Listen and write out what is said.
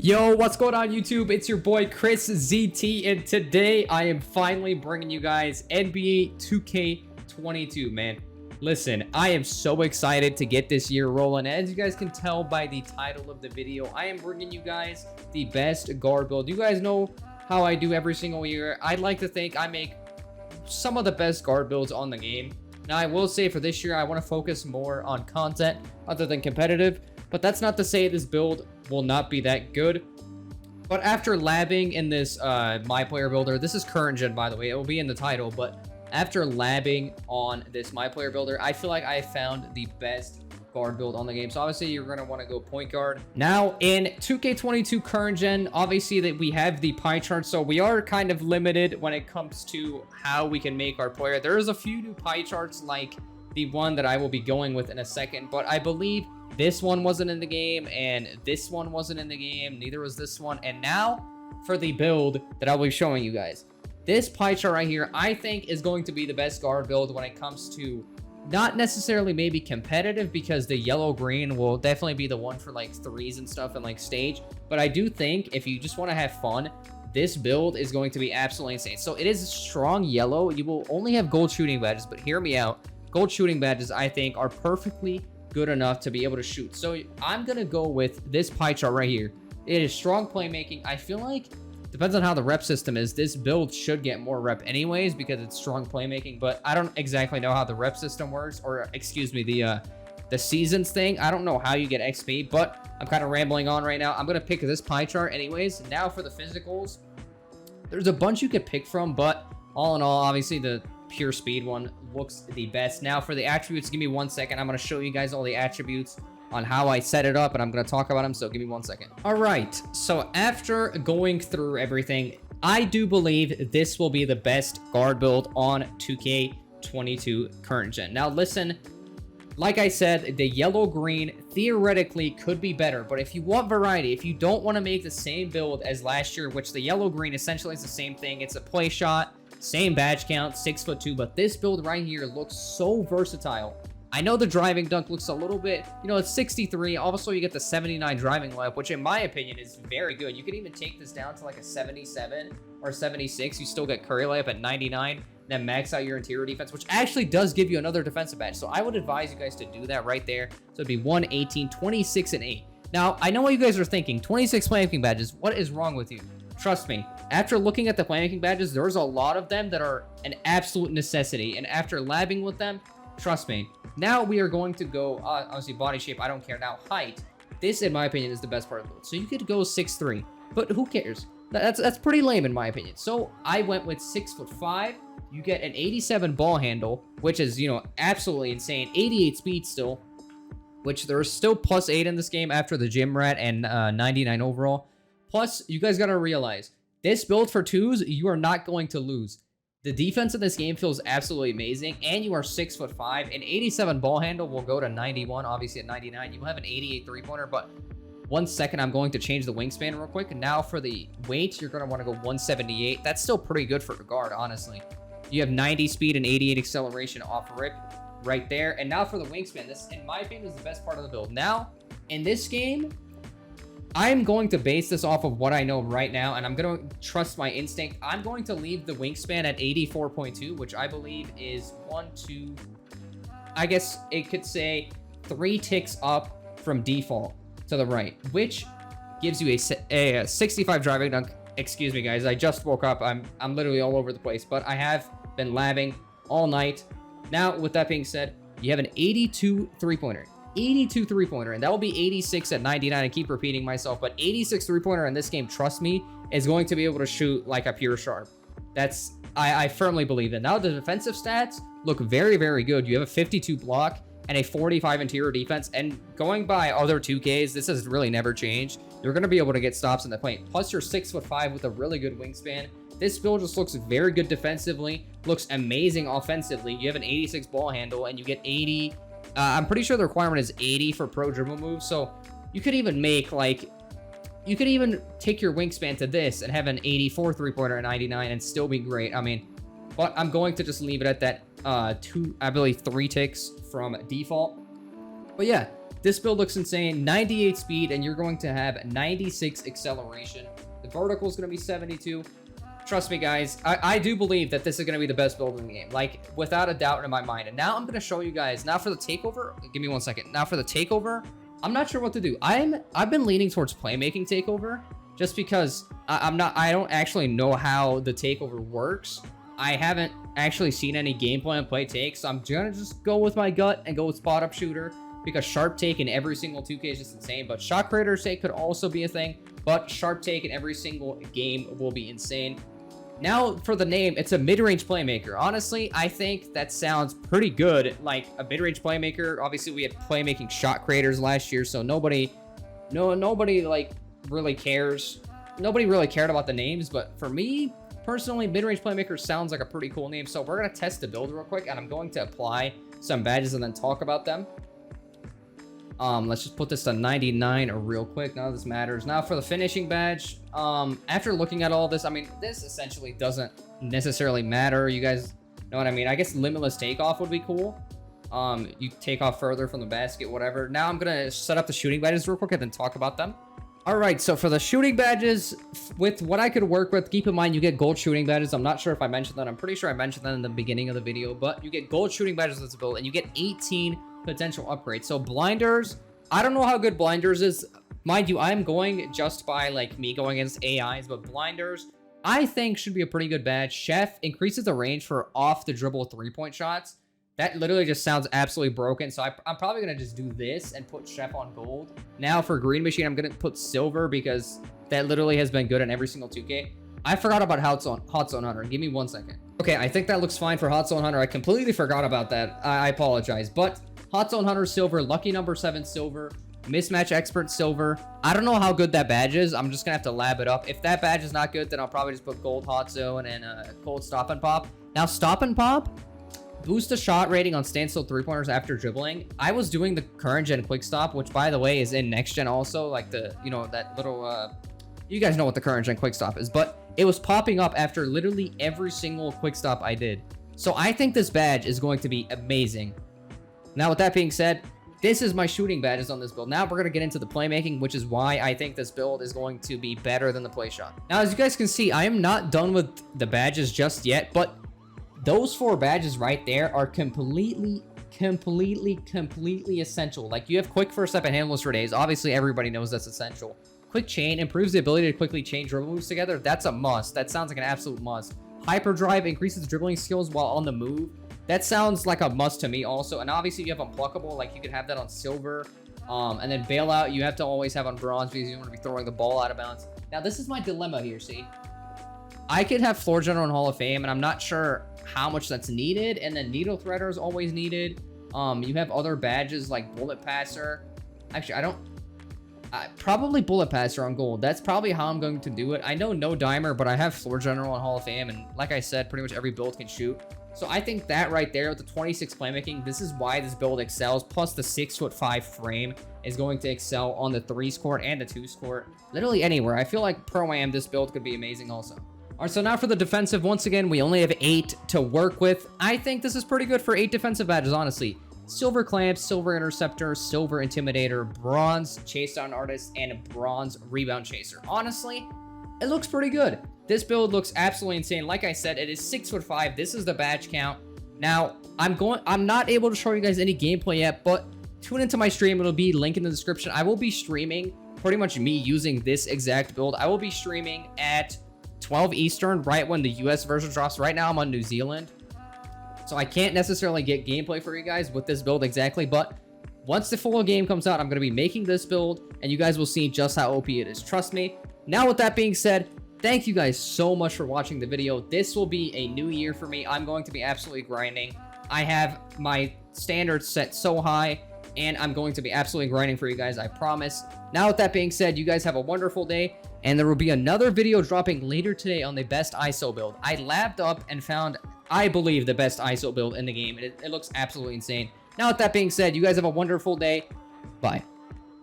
Yo, what's going on YouTube? It's your boy KrisZeeTee, and today I am finally bringing you guys NBA 2K22, man. Listen, I am so excited to get this year rolling. As you guys can tell by the title of the video, I am bringing you guys the best guard build. You guys know how I do every single year. I'd like to think I make some of the best guard builds on the game. Now, I will say for this year, I want to focus more on content other than competitive. But that's not to say this build will not be that good. But after labbing in this My Player Builder, this is current gen, by the way, it will be in the title, but after labbing on this My Player Builder, I feel like I found the best guard build on the game. So obviously you're going to want to go point guard. Now in 2K22 current gen, obviously that we have the pie chart, so we are kind of limited when it comes to how we can make our player. There's a few new pie charts like the one that I will be going with in a second, but I believe this one wasn't in the game, and this one wasn't in the game. Neither was this one. And now for the build that I'll be showing you guys. This pie chart right here, I think is going to be the best guard build when it comes to not necessarily maybe competitive, because the yellow-green will definitely be the one for like threes and stuff and like stage. But I do think if you just want to have fun, this build is going to be absolutely insane. So it is strong yellow. You will only have gold shooting badges, but hear me out. Gold shooting badges, I think, are perfectly good enough to be able to shoot. So I'm gonna go with this pie chart right here. It is strong playmaking. I feel like, depends on how the rep system is, this build should get more rep anyways because it's strong playmaking, but I don't exactly know how the rep system works, or excuse me, the seasons thing. I don't know how you get XP, but I'm kind of rambling on right now. I'm gonna pick this pie chart anyways. Now for the physicals, there's a bunch you could pick from, but all in all, obviously the pure speed one looks the best. Now for the attributes, give me 1 second. I'm going to show you guys all the attributes on how I set it up, and I'm going to talk about them, so give me 1 second. All right, so after going through everything, I do believe this will be the best guard build on 2K22 current gen. Now listen, like I said, the yellow-green theoretically could be better, but if you want variety, if you don't want to make the same build as last year, which the yellow-green essentially is the same thing, it's a play shot, same badge count, 6'2", but this build right here looks so versatile. I know the driving dunk looks a little bit, you know, it's 63. Also, you get the 79 driving layup, which in my opinion is very good. You could even take this down to like a 77 or 76. You still get Curry layup at 99, then max out your interior defense, which actually does give you another defensive badge. So I would advise you guys to do that right there. So it'd be 1, 18, 26, and 8. Now, I know what you guys are thinking. 26 playmaking badges. What is wrong with you? Trust me, after looking at the playmaking badges, there's a lot of them that are an absolute necessity. And after labbing with them, trust me, now we are going to go, obviously body shape, I don't care. Now height, this in my opinion is the best part of the build. So you could go 6'3", but who cares? That's pretty lame in my opinion. So I went with 6'5". You get an 87 ball handle, which is, you know, absolutely insane. 88 speed still, which there's still +8 in this game after the gym rat, and 99 overall. Plus, you guys got to realize, this build for twos, you are not going to lose. The defense in this game feels absolutely amazing, and you are 6'5". An 87 ball handle will go to 91, obviously at 99. You will have an 88 three-pointer, but 1 second, I'm going to change the wingspan real quick. Now for the weight, you're going to want to go 178. That's still pretty good for a guard, honestly. You have 90 speed and 88 acceleration off rip right there. And now for the wingspan, this, in my opinion, is the best part of the build. Now, in this game, I'm going to base this off of what I know right now, and I'm going to trust my instinct. I'm going to leave the wingspan at 84.2, which I believe is 1, 2, I guess it could say 3 ticks up from default to the right, which gives you a 65 driving dunk. Excuse me, guys. I just woke up. I'm literally all over the place, but I have been labbing all night. Now, with that being said, you have an 82 three-pointer. 82 three-pointer, and that will be 86 at 99. I keep repeating myself, but 86 three-pointer in this game, trust me, is going to be able to shoot like a pure sharp. That's, I firmly believe that. Now the defensive stats look very, very good. You have a 52 block and a 45 interior defense, and going by other 2Ks, this has really never changed. You're going to be able to get stops in the paint. Plus, you're 6'5" with a really good wingspan. This build just looks very good defensively, looks amazing offensively. You have an 86 ball handle, and you get 80. I'm pretty sure the requirement is 80 for pro dribble moves, so you could even make, like, you could even take your wingspan to this and have an 84 three-pointer at 99 and still be great. I mean, but I'm going to just leave it at that I believe 3 ticks from default. But yeah, this build looks insane. 98 speed, and you're going to have 96 acceleration. The vertical is going to be 72. Trust me, guys, I do believe that this is going to be the best build in the game, like, without a doubt in my mind. And now I'm going to show you guys, now for the takeover, give me 1 second. Now for the takeover, I'm not sure what to do. I've been leaning towards playmaking takeover, just because I don't actually know how the takeover works. I haven't actually seen any gameplay and play take, so I'm going to just go with my gut and go with spot up shooter, because sharp take in every single 2K is just insane. But shot creator take could also be a thing, but sharp take in every single game will be insane. Now, for the name, it's a mid-range playmaker. Honestly, I think that sounds pretty good. Like, a mid-range playmaker. Obviously, we had playmaking shot creators last year, so nobody, like, really cares. Nobody really cared about the names, but for me, personally, mid-range playmaker sounds like a pretty cool name. So we're going to test the build real quick, and I'm going to apply some badges and then talk about them. Let's just put this to 99 real quick. None of this matters. Now for the finishing badge, after looking at all this, I mean, this essentially doesn't necessarily matter. You guys know what I mean? I guess limitless takeoff would be cool. You take off further from the basket, whatever. Now I'm gonna set up the shooting badges real quick and then talk about them. All right, so for the shooting badges, with what I could work with, keep in mind you get gold shooting badges. I'm not sure if I mentioned that. I'm pretty sure I mentioned that in the beginning of the video, but you get gold shooting badges with this build, and you get 18 potential upgrades. So blinders, I don't know how good blinders is. Mind you, I'm going just by like me going against AIs, but blinders, I think should be a pretty good badge. Chef increases the range for off the dribble 3-point shots. That literally just sounds absolutely broken. So I'm probably going to just do this and put Chef on gold. Now for green machine, I'm going to put silver because that literally has been good in every single 2K. I forgot about Hot Zone Hunter. Give me 1 second. Okay, I think that looks fine for Hot Zone Hunter. I completely forgot about that. I apologize. But Hot Zone Hunter silver, lucky number 7 silver, mismatch expert silver. I don't know how good that badge is. I'm just gonna have to lab it up. If that badge is not good, then I'll probably just put gold hot zone and gold stop and pop. Now stop and pop, boost the shot rating on standstill 3-pointers after dribbling. I was doing the current gen quick stop, which by the way is in next gen also, like the, you know, that little you guys know what the current gen quick stop is, but it was popping up after literally every single quick stop I did. So I think this badge is going to be amazing. Now, with that being said, this is my shooting badges on this build. Now, we're going to get into the playmaking, which is why I think this build is going to be better than the play shot. Now, as you guys can see, I am not done with the badges just yet, but those 4 badges right there are completely essential. Like, you have quick first step and handles for days. Obviously, everybody knows that's essential. Quick chain improves the ability to quickly chain dribble moves together. That's a must. That sounds like an absolute must. Hyperdrive increases dribbling skills while on the move. That sounds like a must to me also. And obviously you have Unpluckable, like you could have that on silver. And then Bailout, you have to always have on bronze because you don't want to be throwing the ball out of bounds. Now this is my dilemma here, see? I could have Floor General and Hall of Fame, and I'm not sure how much that's needed. And then Needle Threader is always needed. You have other badges like Bullet Passer. Actually, probably Bullet Passer on gold. That's probably how I'm going to do it. I know no dimer, but I have Floor General and Hall of Fame, and like I said, pretty much every build can shoot. So I think that right there with the 26 playmaking, this is why this build excels. Plus the 6'5" frame is going to excel on the 3s court and the 2s court. Literally anywhere. I feel like Pro-Am, this build could be amazing also. All right, so now for the defensive. Once again, we only have 8 to work with. I think this is pretty good for 8 defensive badges, honestly. Silver Clamp, Silver Interceptor, Silver Intimidator, Bronze Chase Down Artist, and Bronze Rebound Chaser. Honestly, it looks pretty good. This build looks absolutely insane. Like I said, it is 6'5". This is the badge count. Now, I'm not able to show you guys any gameplay yet, but tune into my stream. It'll be linked in the description. I will be streaming pretty much me using this exact build. I will be streaming at 12 Eastern, right when the US version drops. Right now, I'm on New Zealand, so I can't necessarily get gameplay for you guys with this build exactly, but once the full game comes out, I'm going to be making this build, and you guys will see just how OP it is. Trust me. Now, with that being said, thank you guys so much for watching the video. This will be a new year for me. I'm going to be absolutely grinding. I have my standards set so high, and I'm going to be absolutely grinding for you guys, I promise. Now, with that being said, you guys have a wonderful day, and there will be another video dropping later today on the best ISO build. I labbed up and found, I believe, the best ISO build in the game. It looks absolutely insane. Now, with that being said, you guys have a wonderful day. Bye.